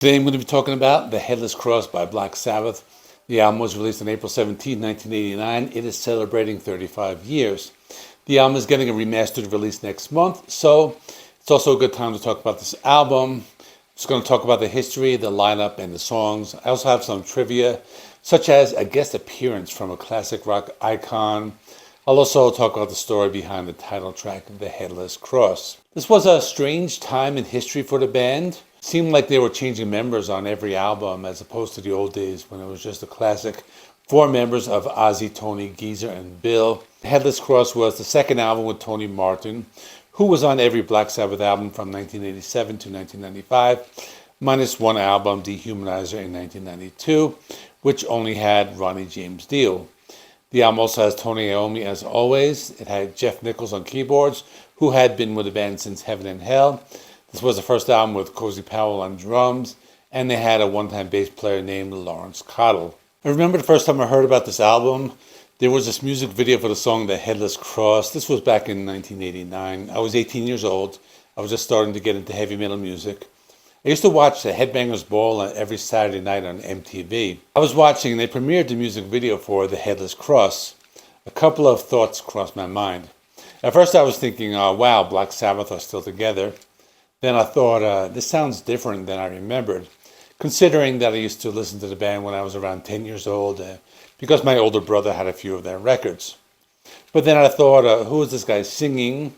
Today I'm going to be talking about The Headless Cross by Black Sabbath. The album was released on April 17, 1989. It is celebrating 35 years. The album is getting a remastered release next month, so it's also a good time to talk about this album. I'm just going to talk about the history, the lineup, and the songs. I also have some trivia, such as a guest appearance from a classic rock icon. I'll also talk about the story behind the title track, The Headless Cross. This was a strange time in history for the band. It seemed like they were changing members on every album as opposed to the old days when it was just a classic four members of Ozzy, Tony, Geezer, and Bill. The Headless Cross was the second album with Tony Martin, who was on every Black Sabbath album from 1987 to 1995, minus one album, Dehumanizer, in 1992, which only had Ronnie James Dio. The album also has Tony Iommi as always. It had Jeff Nichols on keyboards, who had been with the band since Heaven and Hell. This was the first album with Cozy Powell on drums, and they had a one-time bass player named Laurence Cottle. I remember the first time I heard about this album, there was this music video for the song The Headless Cross. This was back in 1989. I was 18 years old. I was just starting to get into heavy metal music. I used to watch the Headbangers Ball every Saturday night on MTV. I was watching and they premiered the music video for The Headless Cross. A couple of thoughts crossed my mind. At first I was thinking, oh, wow, Black Sabbath are still together. Then I thought, this sounds different than I remembered, considering that I used to listen to the band when I was around 10 years old, because my older brother had a few of their records. But then I thought, who is this guy singing?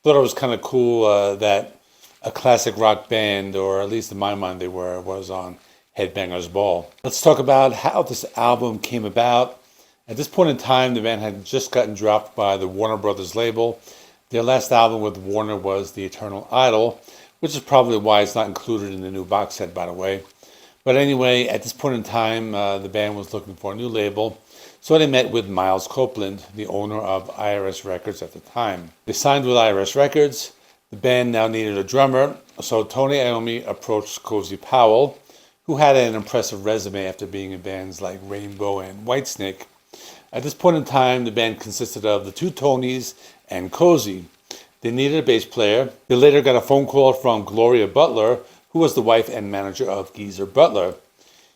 Thought it was kind of cool that a classic rock band, or at least in my mind they were, was on Headbangers Ball. Let's talk about how this album came about. At this point in time, the band had just gotten dropped by the Warner Brothers label. Their last album with Warner was The Eternal Idol, which is probably why it's not included in the new box set, by the way. But anyway, at this point in time, the band was looking for a new label, so they met with Miles Copeland, the owner of I.R.S. Records at the time. They signed with I.R.S. Records. The band now needed a drummer, so Tony Iommi approached Cozy Powell, who had an impressive resume after being in bands like Rainbow and Whitesnake. At this point in time, the band consisted of the two Tonys and Cozy. They needed a bass player. They later got a phone call from Gloria Butler, who was the wife and manager of Geezer Butler.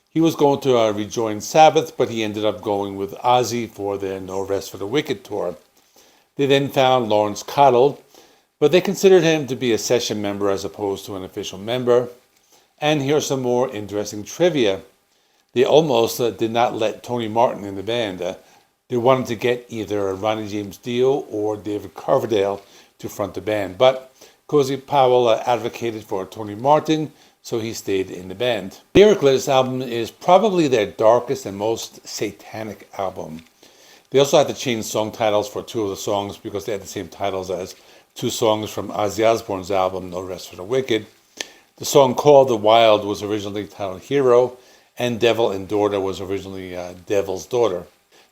He was going to rejoin Sabbath, but he ended up going with Ozzy for their No Rest for the Wicked tour. They then found Laurence Cottle, but they considered him to be a session member as opposed to an official member. And here's some more interesting trivia. They almost did not let Tony Martin in the band. They wanted to get either Ronnie James Dio or David Coverdale to front the band, but Cozy Powell advocated for Tony Martin, so he stayed in the band. Lyrically, this album is probably their darkest and most satanic album. They also had to change song titles for two of the songs because they had the same titles as two songs from Ozzy Osbourne's album, No Rest for the Wicked. The song called The Wild was originally titled Hero, and Devil and Daughter was originally Devil's Daughter.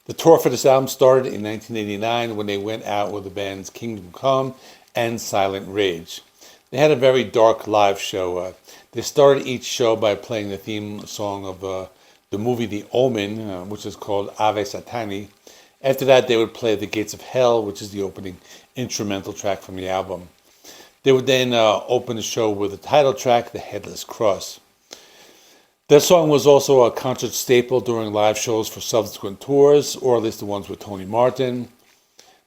The tour for this album started in 1989 when they went out with the bands Kingdom Come and Silent Rage. They had a very dark live show. They started each show by playing the theme song of the movie The Omen, which is called Ave Satani. After that, they would play The Gates of Hell, which is the opening instrumental track from the album. They would then open the show with the title track, The Headless Cross. That song was also a concert staple during live shows for subsequent tours, or at least the ones with Tony Martin.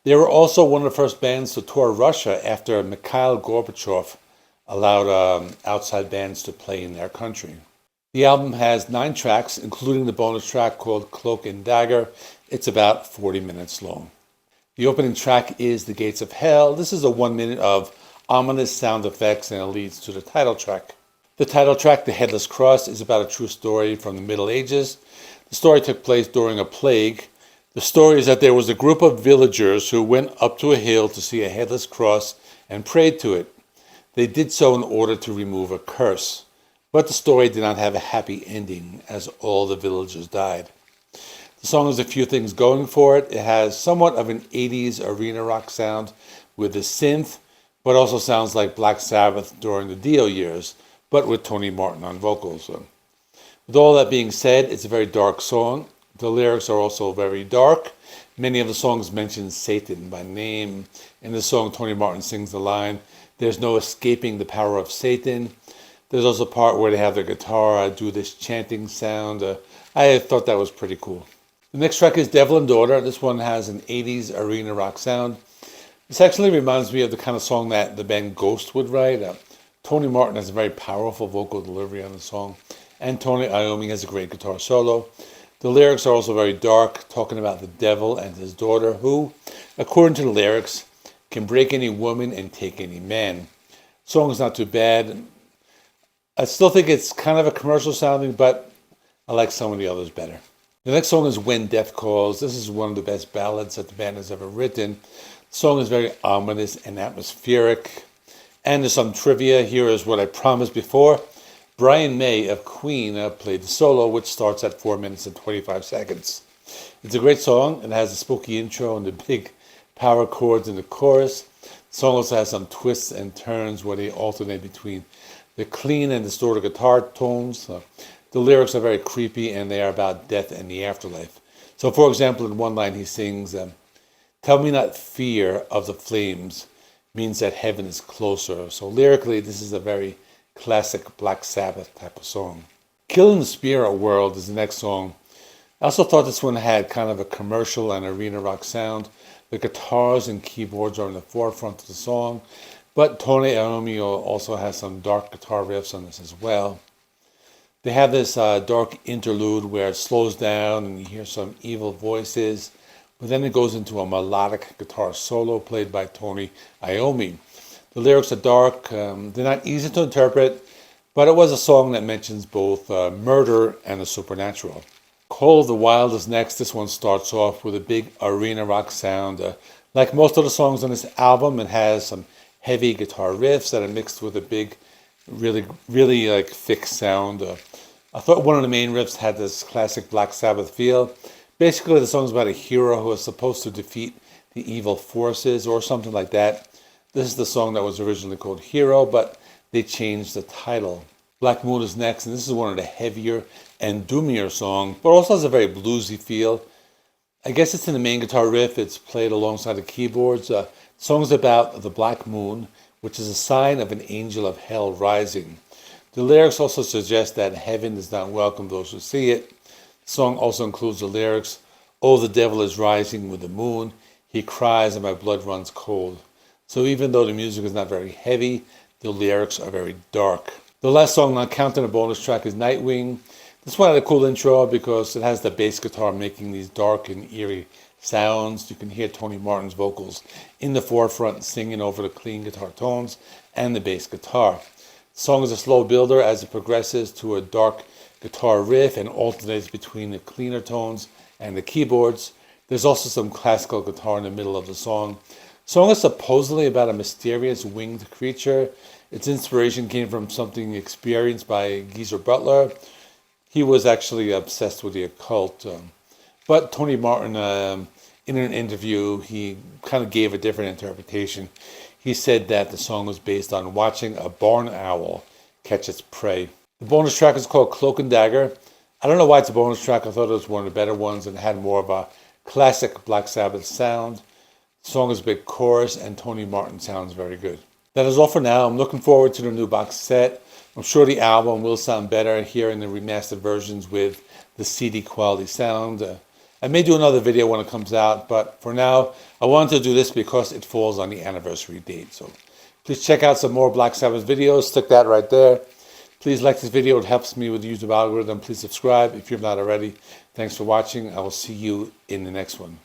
They were also one of the first bands to tour Russia after Mikhail Gorbachev allowed outside bands to play in their country. The album has 9 tracks, including the bonus track called Cloak and Dagger. It's about 40 minutes long. The opening track is The Gates of Hell. This is a 1 minute of ominous sound effects, and it leads to the title track. The title track, The Headless Cross, is about a true story from the Middle Ages. The story took place during a plague. The story is that there was a group of villagers who went up to a hill to see a headless cross and prayed to it. They did so in order to remove a curse. But the story did not have a happy ending, as all the villagers died. The song has a few things going for it. It has somewhat of an 80s arena rock sound with a synth, but also sounds like Black Sabbath during the Dio years, but with Tony Martin on vocals. With all that being said, it's a very dark song. The lyrics are also very dark. Many of the songs mention Satan by name. In the song, Tony Martin sings the line, "There's no escaping the power of Satan." There's also a part where they have their guitar do this chanting sound. I thought that was pretty cool. The next track is Devil and Daughter. This one has an 80s arena rock sound. This actually reminds me of the kind of song that the band Ghost would write. Tony Martin has a very powerful vocal delivery on the song, and Tony Iommi has a great guitar solo. The lyrics are also very dark, talking about the devil and his daughter, who, according to the lyrics, can break any woman and take any man. The song is not too bad. I still think it's kind of a commercial sounding, but I like some of the others better. The next song is When Death Calls. This is one of the best ballads that the band has ever written. The song is very ominous and atmospheric. And there's some trivia. Here is what I promised before. Brian May of Queen played the solo, which starts at 4 minutes and 25 seconds. It's a great song. It has a spooky intro and the big power chords in the chorus. The song also has some twists and turns where they alternate between the clean and distorted guitar tones. The lyrics are very creepy and they are about death and the afterlife. So, for example, in one line he sings, "Tell me not fear of the flames means that heaven is closer." So lyrically, this is a very classic Black Sabbath type of song. Killing the Spirit World is the next song. I also thought this one had kind of a commercial and arena rock sound. The guitars and keyboards are in the forefront of the song, but Tony Iommi also has some dark guitar riffs on this as well. They have this dark interlude where it slows down and you hear some evil voices, but then it goes into a melodic guitar solo played by Tony Iommi. The lyrics are dark, they're not easy to interpret, but it was a song that mentions both murder and the supernatural. Call of the Wild is next. This one starts off with a big arena rock sound. Like most of the songs on this album, it has some heavy guitar riffs that are mixed with a big, really like thick sound. I thought one of the main riffs had this classic Black Sabbath feel. Basically, the song's about a hero who is supposed to defeat the evil forces or something like that. This is the song that was originally called Hero, but they changed the title. Black Moon is next, and this is one of the heavier and doomier songs, but also has a very bluesy feel. I guess it's in the main guitar riff. It's played alongside the keyboards. The song's about the Black Moon, which is a sign of an angel of hell rising. The lyrics also suggest that heaven does not welcome those who see it. The song also includes the lyrics, "Oh, the devil is rising with the moon. He cries and my blood runs cold." So even though the music is not very heavy, the lyrics are very dark. The last song, not counting a bonus track, is Nightwing. This one had a cool intro because it has the bass guitar making these dark and eerie sounds. You can hear Tony Martin's vocals in the forefront singing over the clean guitar tones and the bass guitar. The song is a slow builder as it progresses to a dark guitar riff and alternates between the cleaner tones and the keyboards. There's also some classical guitar in the middle of the song. The song is supposedly about a mysterious winged creature. Its inspiration came from something experienced by Geezer Butler. He was actually obsessed with the occult. But Tony Martin, in an interview, he kind of gave a different interpretation. He said that the song was based on watching a barn owl catch its prey. The bonus track is called Cloak and Dagger. I don't know why it's a bonus track. I thought it was one of the better ones and had more of a classic Black Sabbath sound. The song is a big chorus and Tony Martin sounds very good. That is all for now. I'm looking forward to the new box set. I'm sure the album will sound better here in the remastered versions with the CD quality sound. I may do another video when it comes out, but for now, I wanted to do this because it falls on the anniversary date. So please check out some more Black Sabbath videos. Stick that right there. Please like this video. It helps me with the YouTube algorithm. Please subscribe if you're not already. Thanks for watching. I will see you in the next one.